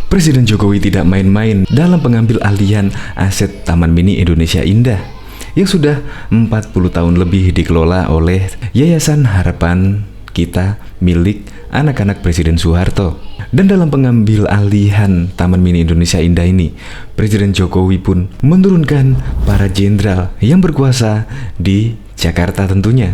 Presiden Jokowi tidak main-main dalam pengambil alihan aset Taman Mini Indonesia Indah yang sudah 40 tahun lebih dikelola oleh Yayasan Harapan Kita milik anak-anak Presiden Soeharto. Dan dalam pengambil alihan Taman Mini Indonesia Indah ini, Presiden Jokowi pun menurunkan para jenderal yang berkuasa di Jakarta tentunya.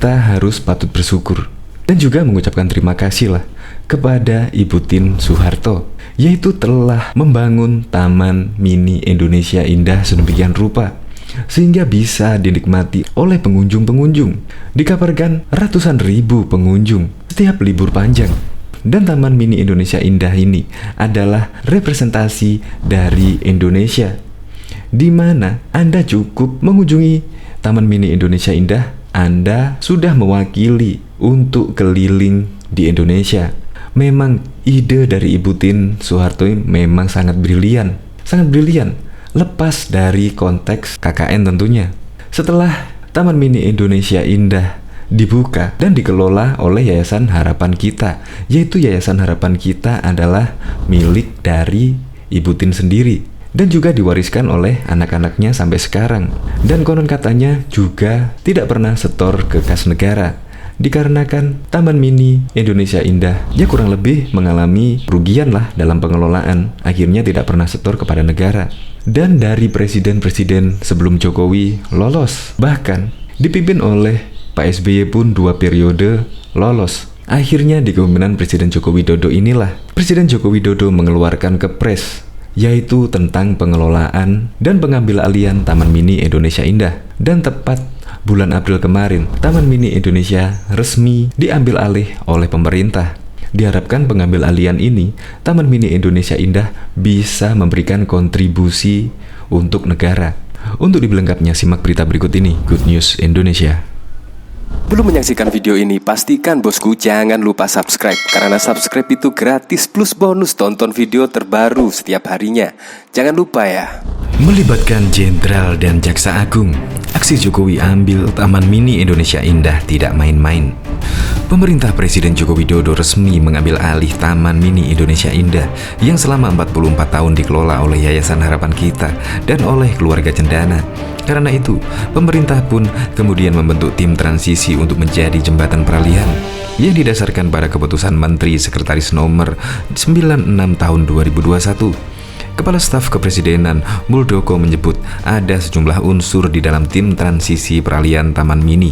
Kita harus patut bersyukur dan juga mengucapkan terima kasih lah kepada Ibu Tien Soeharto, yaitu telah membangun Taman Mini Indonesia Indah sedemikian rupa sehingga bisa dinikmati oleh pengunjung-pengunjung. Dikabarkan ratusan ribu pengunjung setiap libur panjang. Dan Taman Mini Indonesia Indah ini adalah representasi dari Indonesia, di mana Anda cukup mengunjungi Taman Mini Indonesia Indah, Anda sudah mewakili untuk keliling di Indonesia. Memang ide dari Ibu Tien Soeharto memang sangat brilian, lepas dari konteks KKN tentunya. Setelah Taman Mini Indonesia Indah dibuka dan dikelola oleh Yayasan Harapan Kita, yaitu Yayasan Harapan Kita adalah milik dari Ibu Tien sendiri dan juga diwariskan oleh anak-anaknya sampai sekarang. Dan konon katanya juga tidak pernah setor ke kas negara, dikarenakan Taman Mini Indonesia Indah ya kurang lebih mengalami kerugian lah dalam pengelolaan, akhirnya tidak pernah setor kepada negara. Dan dari presiden-presiden sebelum Jokowi lolos, bahkan dipimpin oleh Pak SBY pun 2 periode lolos. Akhirnya di kepemimpinan Presiden Joko Widodo inilah Presiden Joko Widodo mengeluarkan kepres, yaitu tentang pengelolaan dan pengambil alihan Taman Mini Indonesia Indah. Dan tepat bulan April kemarin, Taman Mini Indonesia resmi diambil alih oleh pemerintah. Diharapkan pengambil alihan ini, Taman Mini Indonesia Indah bisa memberikan kontribusi untuk negara. Untuk lebih lengkapnya simak berita berikut ini, Good News Indonesia. Belum menyaksikan video ini, pastikan bosku jangan lupa subscribe, karena subscribe itu gratis plus bonus tonton video terbaru setiap harinya. Jangan lupa ya. Melibatkan jenderal dan jaksa agung, aksi Jokowi ambil Taman Mini Indonesia Indah tidak main-main. Pemerintah Presiden Joko Widodo resmi mengambil alih Taman Mini Indonesia Indah yang selama 44 tahun dikelola oleh Yayasan Harapan Kita dan oleh keluarga cendana. Karena itu, pemerintah pun kemudian membentuk tim transisi untuk menjadi jembatan peralihan yang didasarkan pada keputusan Menteri Sekretaris Nomor 96 Tahun 2021. Kepala Staf Kepresidenan Muldoko menyebut ada sejumlah unsur di dalam tim transisi peralihan Taman Mini.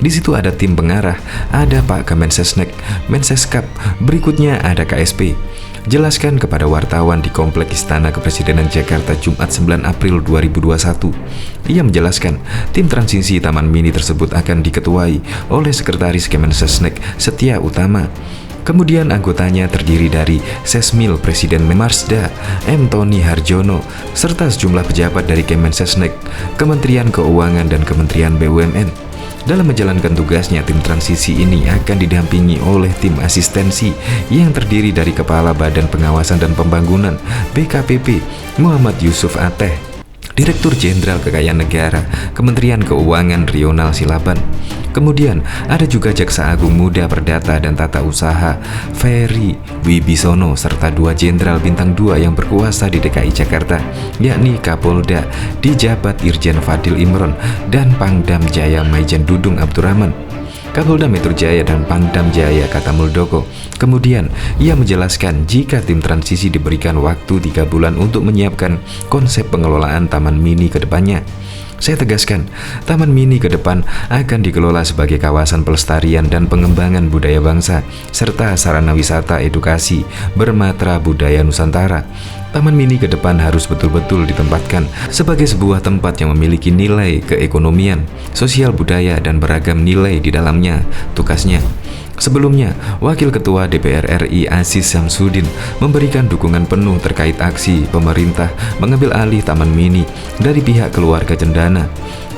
Di situ ada tim pengarah, ada Pak Kemensesnek, Menseskap, berikutnya ada KSP. Jelaskan kepada wartawan di Komplek Istana Kepresidenan Jakarta Jumat 9 April 2021. Ia menjelaskan, tim transisi Taman Mini tersebut akan diketuai oleh Sekretaris Kemensesnek Setia Utama. Kemudian anggotanya terdiri dari Sesmil Presiden Marsda, M. Tony Harjono, serta sejumlah pejabat dari Kemensesnek, Kementerian Keuangan dan Kementerian BUMN. Dalam menjalankan tugasnya, tim transisi ini akan didampingi oleh tim asistensi yang terdiri dari Kepala Badan Pengawasan dan Pembangunan BKPP Muhammad Yusuf Ateh, Direktur Jenderal Kekayaan Negara Kementerian Keuangan Rional Silaban. Kemudian ada juga Jaksa Agung Muda Perdata dan Tata Usaha Ferry Wibisono, serta 2 Jenderal Bintang 2 yang berkuasa di DKI Jakarta, yakni Kapolda dijabat Irjen Fadil Imron dan Pangdam Jaya Maijen Dudung Abdurrahman. Kapolda Metro Jaya dan Pangdam Jaya kata Muldoko. Kemudian ia menjelaskan jika tim transisi diberikan waktu 3 bulan untuk menyiapkan konsep pengelolaan Taman Mini ke depannya. Saya tegaskan, Taman Mini ke depan akan dikelola sebagai kawasan pelestarian dan pengembangan budaya bangsa, serta sarana wisata edukasi bermatra budaya Nusantara. Taman Mini ke depan harus betul-betul ditempatkan sebagai sebuah tempat yang memiliki nilai keekonomian, sosial budaya, dan beragam nilai di dalamnya, tukasnya. Sebelumnya, Wakil Ketua DPR RI Aziz Syamsuddin memberikan dukungan penuh terkait aksi pemerintah mengambil alih Taman Mini dari pihak keluarga cendana.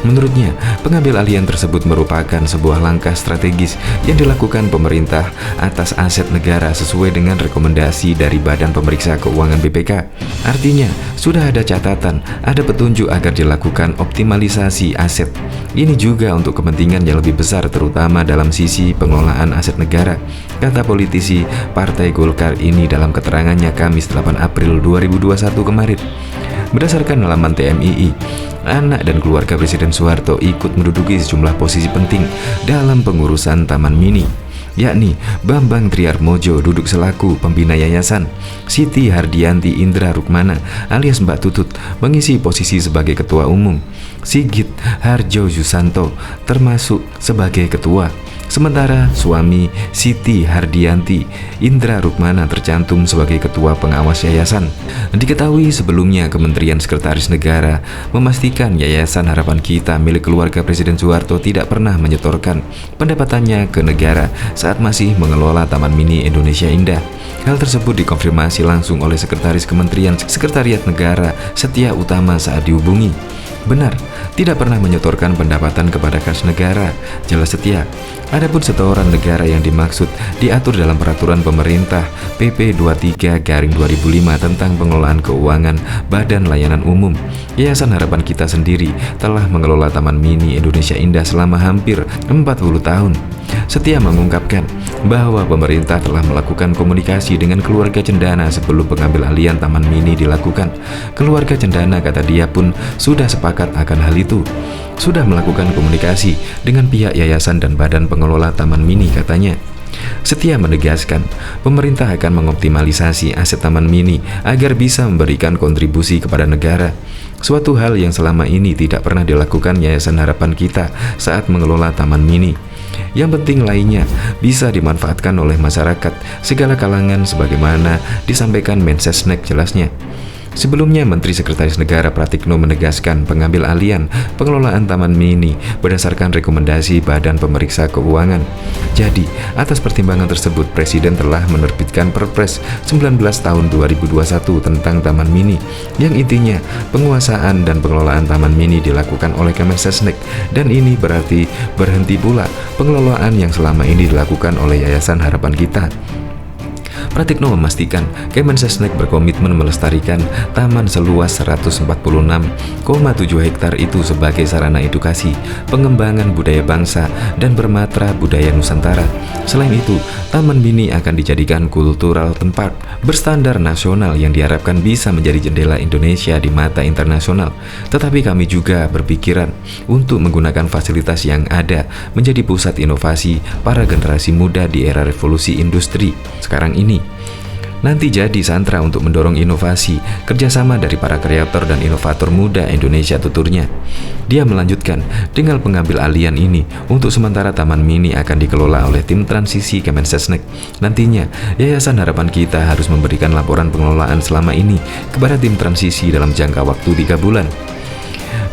Menurutnya, pengambil alihan tersebut merupakan sebuah langkah strategis yang dilakukan pemerintah atas aset negara sesuai dengan rekomendasi dari Badan Pemeriksa Keuangan BPK. Artinya, sudah ada catatan, ada petunjuk agar dilakukan optimalisasi aset. Ini juga untuk kepentingan yang lebih besar terutama dalam sisi pengelolaan aset negara, kata politisi Partai Golkar ini dalam keterangannya Kamis 8 April 2021 kemarin. Berdasarkan laman TMII, anak dan keluarga Presiden Soeharto ikut menduduki sejumlah posisi penting dalam pengurusan Taman Mini, yakni Bambang Triarmojo duduk selaku pembina yayasan, Siti Hardianti Indra Rukmana alias Mbak Tutut mengisi posisi sebagai ketua umum, Sigit Harjo Yusanto termasuk sebagai ketua. Sementara suami Siti Hardianti Indra Rukmana tercantum sebagai ketua pengawas yayasan. Diketahui sebelumnya Kementerian Sekretaris Negara memastikan Yayasan Harapan Kita milik keluarga Presiden Soeharto tidak pernah menyetorkan pendapatannya ke negara saat masih mengelola Taman Mini Indonesia Indah. Hal tersebut dikonfirmasi langsung oleh Sekretaris Kementerian Sekretariat Negara Setia Utama saat dihubungi. Benar, tidak pernah menyetorkan pendapatan kepada kas negara, jelas Setia. Adapun setoran negara yang dimaksud diatur dalam peraturan pemerintah PP 23/2005 tentang pengelolaan keuangan Badan Layanan Umum. Yayasan Harapan Kita sendiri telah mengelola Taman Mini Indonesia Indah selama hampir 40 tahun. Setia mengungkapkan bahwa pemerintah telah melakukan komunikasi dengan keluarga cendana sebelum pengambil alihan Taman Mini dilakukan. Keluarga cendana, kata dia, pun sudah sepakat akan hal itu. Sudah melakukan komunikasi dengan pihak yayasan dan badan pengelola Taman Mini, katanya. Setia menegaskan, pemerintah akan mengoptimalisasi aset Taman Mini agar bisa memberikan kontribusi kepada negara. Suatu hal yang selama ini tidak pernah dilakukan Yayasan Harapan Kita saat mengelola Taman Mini. Yang penting lainnya bisa dimanfaatkan oleh masyarakat segala kalangan sebagaimana disampaikan Mensesnek, jelasnya. Sebelumnya, Menteri Sekretaris Negara Pratikno menegaskan pengambil alihan pengelolaan Taman Mini berdasarkan rekomendasi Badan Pemeriksa Keuangan. Jadi, atas pertimbangan tersebut, Presiden telah menerbitkan Perpres 19 tahun 2021 tentang Taman Mini, yang intinya penguasaan dan pengelolaan Taman Mini dilakukan oleh Kemensesnek, dan ini berarti berhenti pula pengelolaan yang selama ini dilakukan oleh Yayasan Harapan Kita. Pratikno memastikan Kemensesnek berkomitmen melestarikan taman seluas 146,7 hektar itu sebagai sarana edukasi, pengembangan budaya bangsa, dan bermatra budaya Nusantara. Selain itu, Taman Mini akan dijadikan cultural tempat berstandar nasional yang diharapkan bisa menjadi jendela Indonesia di mata internasional. Tetapi kami juga berpikiran untuk menggunakan fasilitas yang ada menjadi pusat inovasi para generasi muda di era revolusi industri sekarang ini. Nanti jadi sentra untuk mendorong inovasi, kerjasama dari para kreator dan inovator muda Indonesia, tuturnya. Dia melanjutkan, dengan pengambil alihan ini, untuk sementara Taman Mini akan dikelola oleh tim transisi Kemensesnek. Nantinya, Yayasan Harapan Kita harus memberikan laporan pengelolaan selama ini kepada tim transisi dalam jangka waktu 3 bulan.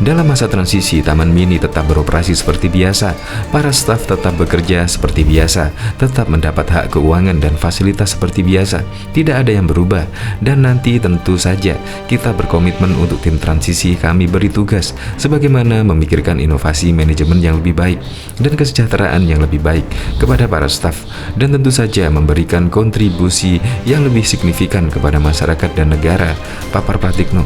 Dalam masa transisi, Taman Mini tetap beroperasi seperti biasa, para staf tetap bekerja seperti biasa, tetap mendapat hak keuangan dan fasilitas seperti biasa, tidak ada yang berubah. Dan nanti tentu saja kita berkomitmen untuk tim transisi kami beri tugas sebagaimana memikirkan inovasi manajemen yang lebih baik dan kesejahteraan yang lebih baik kepada para staf, dan tentu saja memberikan kontribusi yang lebih signifikan kepada masyarakat dan negara, papar Pratikno.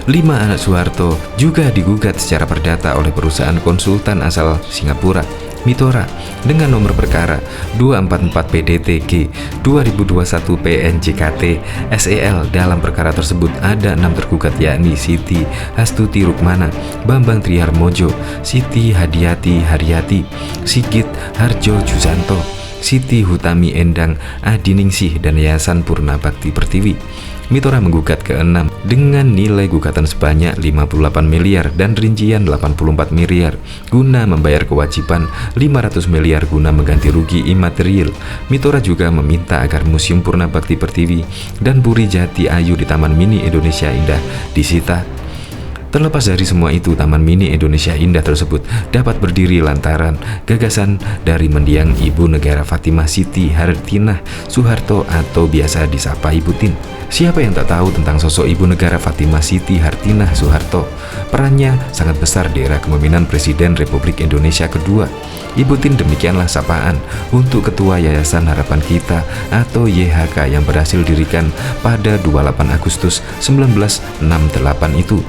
5 anak Soeharto juga digugat secara perdata oleh perusahaan konsultan asal Singapura, Mitora, dengan nomor perkara 244 PDTG 2021 PNJKT SEL. Dalam perkara tersebut ada 6 tergugat, yakni Siti Hastuti Rukmana, Bambang Triarmojo, Siti Hadiati Haryati, Sigit Harjo Yusanto, Siti Hutami Endang Adiningsih, dan Yayasan Purna Bakti Pertiwi. Mitora menggugat ke-6 dengan nilai gugatan sebanyak 58 miliar dan rincian 84 miliar guna membayar kewajiban 500 miliar guna mengganti rugi imaterial. Mitora juga meminta agar Museum Purna Bakti Pertiwi dan Puri Jati Ayu di Taman Mini Indonesia Indah disita. Terlepas dari semua itu, Taman Mini Indonesia Indah tersebut dapat berdiri lantaran gagasan dari mendiang Ibu Negara Fatimah Siti Hartinah Soeharto atau biasa disapa Ibu Tin. Siapa yang tak tahu tentang sosok Ibu Negara Fatimah Siti Hartinah Soeharto? Perannya sangat besar di era kepemimpinan Presiden Republik Indonesia kedua. Ibu Tin demikianlah sapaan untuk Ketua Yayasan Harapan Kita atau YHK yang berhasil dirikan pada 28 Agustus 1968 itu.